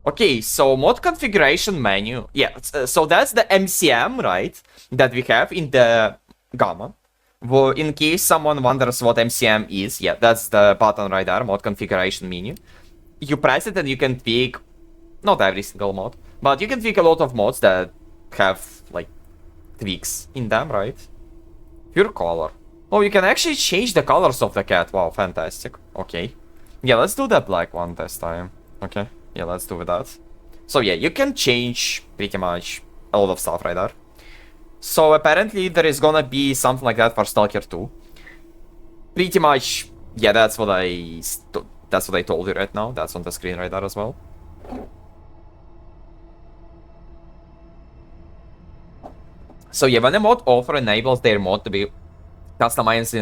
Okay, so mod configuration menu. Yeah, so that's the MCM, right? That we have in the Gamma. Well, in case someone wonders what MCM is, yeah, that's the button right there, mod configuration menu. You press it and you can tweak, not every single mod, but you can tweak a lot of mods that have, like, tweaks in them, right? Pure color. Oh, you can actually change the colors of the cat. Wow, fantastic. Okay. Yeah, let's do the black one this time. Okay. Yeah, let's do that. So yeah, you can change pretty much a lot of stuff right there. So apparently there is gonna be something like that for S.T.A.L.K.E.R 2. Pretty much, yeah, that's what I told you right now. That's on the screen right there as well. So yeah, when a mod author enables their mod to be customized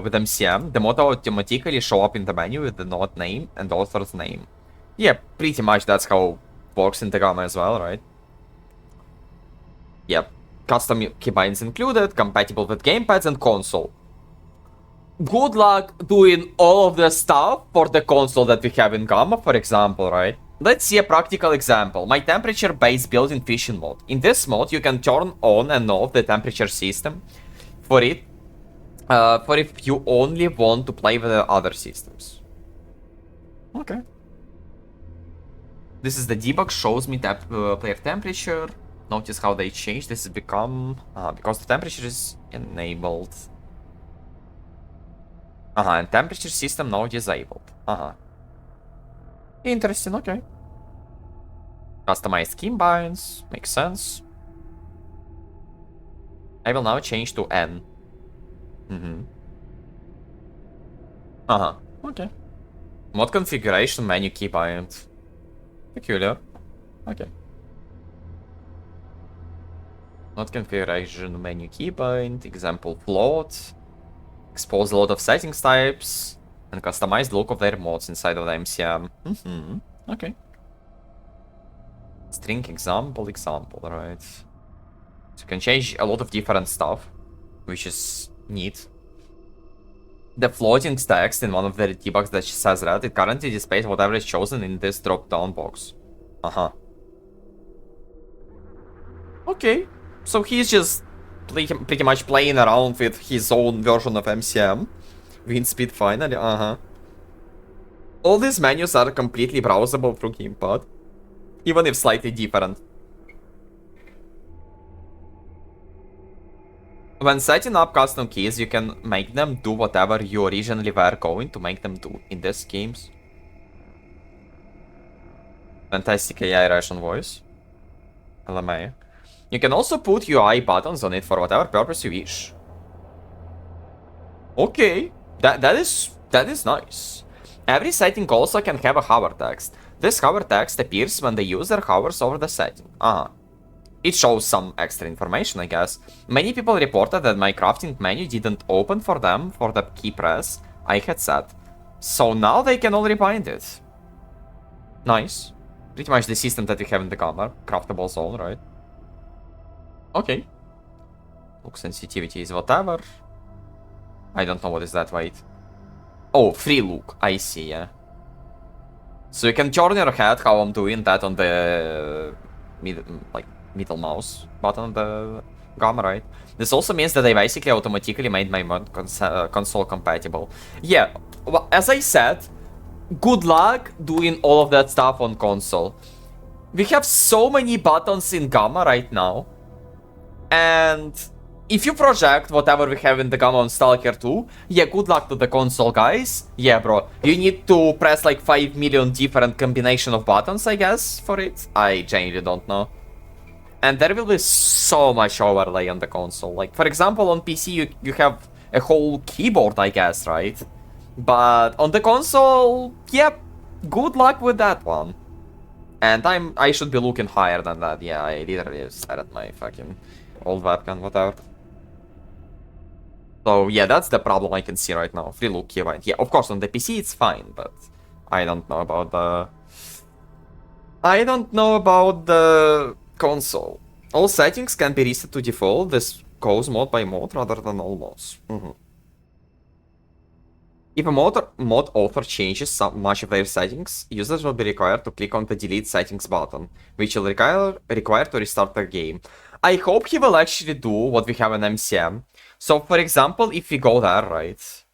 with MCM, the mod will automatically show up in the menu with the node name and author's name. Yeah, pretty much that's how it works in the Gamma as well, right? Yep. Custom keybinds included, compatible with gamepads and console. Good luck doing all of the stuff for the console that we have in Gamma, for example, right? Let's see a practical example. My temperature-based built-in fishing mode. In this mode, you can turn on and off the temperature system for it, for if you only want to play with the other systems. Okay. This is the debug, shows me player temperature. Notice how they change. This has become because the temperature is enabled. And temperature system now disabled. Interesting, okay. Customized keybinds, makes sense. I will now change to N. Okay. Mod configuration menu keybind. Peculiar. Okay. Mod configuration menu keybind, example float. Expose a lot of settings types. And customize the look of their mods inside of the MCM. Okay. String example, right? So you can change a lot of different stuff, which is neat. The floating text in one of the debugs that says that it currently displays whatever is chosen in this drop-down box. Okay, so he's just pretty much playing around with his own version of MCM. Wind speed finally, All these menus are completely browsable through gamepad, even if slightly different. When setting up custom keys, you can make them do whatever you originally were going to make them do in these games. Fantastic AI Russian voice. LMA. You can also put UI buttons on it for whatever purpose you wish. Okay, that is nice. Every setting also can have a hover text. This hover text appears when the user hovers over the setting. It shows some extra information, I guess. Many people reported that my crafting menu didn't open for them for the key press I had set. So now they can all rebind it. Nice. Pretty much the system that we have in the Gamma. Craftable zone, right? Okay. Look sensitivity is whatever. I don't know what is that, wait. Oh, free look. I see, yeah. So you can turn your head how I'm doing that on the middle mouse button of the Gamma, right? This also means that I basically automatically made my mod console compatible. Yeah, well, as I said, good luck doing all of that stuff on console. We have so many buttons in Gamma right now. And if you project whatever we have in the Gamma on S.T.A.L.K.E.R 2, yeah, good luck to the console, guys. Yeah, bro. You need to press like 5 million different combination of buttons, I guess, for it. I genuinely don't know. And there will be so much overlay on the console. Like, for example, on PC, you have a whole keyboard, I guess, right? But on the console, yep, good luck with that one. And I should be looking higher than that. Yeah, I literally stared at my fucking old webcam, whatever. So yeah, that's the problem I can see right now. Free look keybind. Yeah, of course on the PC it's fine, but I don't know about the console. All settings can be reset to default. This goes mod by mod rather than all mods. If a mod author changes much of their settings, users will be required to click on the delete settings button, which will require to restart their game. I hope he will actually do what we have in MCM. So, for example, if we go there, right?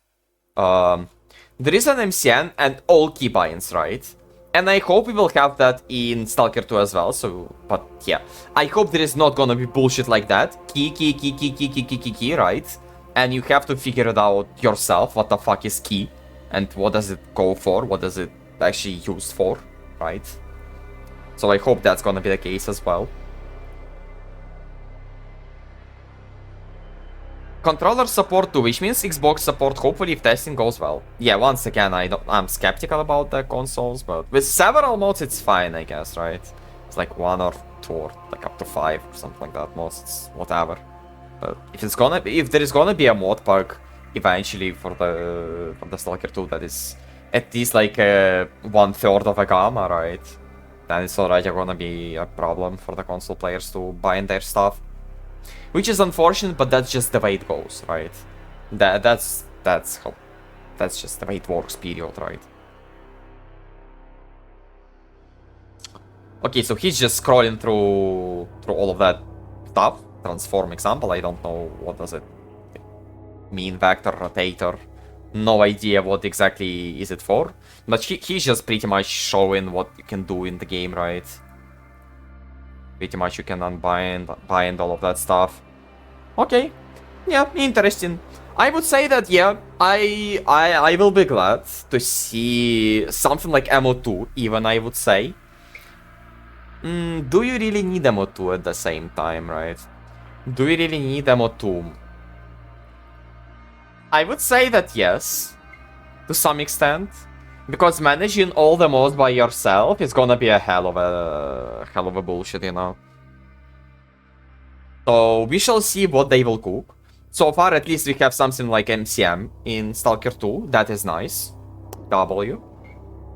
There is an MCN and all keybinds, right? And I hope we will have that in S.T.A.L.K.E.R 2 as well, so, but yeah. I hope there is not gonna be bullshit like that. Key, right? And you have to figure it out yourself, what the fuck is key, and what does it go for, what does it actually used for, right? So I hope that's gonna be the case as well. Controller support too, which means Xbox support hopefully if testing goes well. Yeah, once again, I'm skeptical about the consoles, but with several mods it's fine, I guess, right? It's like 1 or 2 or like up to 5 or something like that, most whatever. But if there is gonna be a mod pack eventually for the S.T.A.L.K.E.R 2 that is at least like 1/3 of a gamma, right? Then it's already gonna be a problem for the console players to buy in their stuff. Which is unfortunate, but that's just the way it goes, right? That's just the way it works, period, right? Okay, so he's just scrolling through all of that stuff. Transform example, I don't know what does it mean, vector, rotator. No idea what exactly is it for. But he's just pretty much showing what you can do in the game, right? Pretty much you can bind all of that stuff. Okay. Yeah, interesting. I would say that, yeah, I will be glad to see something like MO2, even, I would say. Do you really need MO2 at the same time, right? Do you really need MO2? I would say that yes, to some extent. Because managing all the mods by yourself is gonna be a hell of a bullshit, you know. So we shall see what they will cook. So far, at least we have something like MCM in S.T.A.L.K.E.R 2. That is nice. W.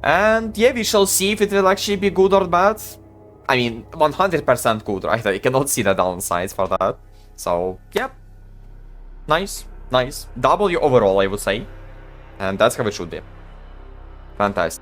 And yeah, we shall see if it will actually be good or bad. I mean, 100% good, right? I cannot see the downsides for that. So, yeah. Nice. Nice. W overall, I would say. And that's how it should be. Fantastic.